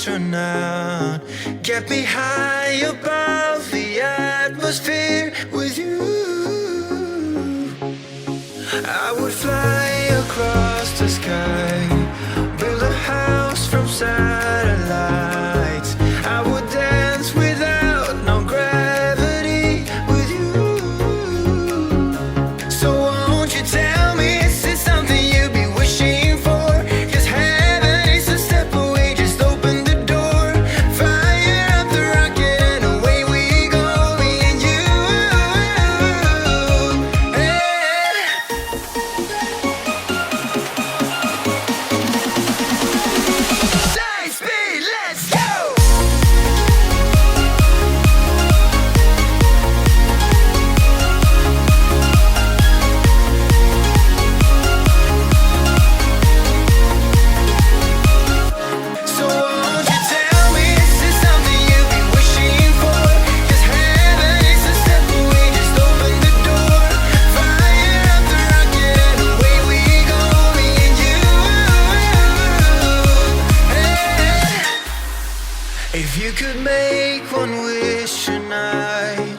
astronaut. Get me high above the atmosphere with you. I would fly across the sky, build a house from satellites. I would dance without no gravity with you. So won't you tell me, is it something you'd be wishing for? 'Cause heaven is a step away, just open the door. Fire up the rocket and away we go, me and you. Hey. Light speed, let's go! So won't you tell me, is this something you'd be wishing for? 'Cause heaven is a step away, just open the door. Fire up the rocket and away we go, me and you. Hey. If you could make one wish tonight,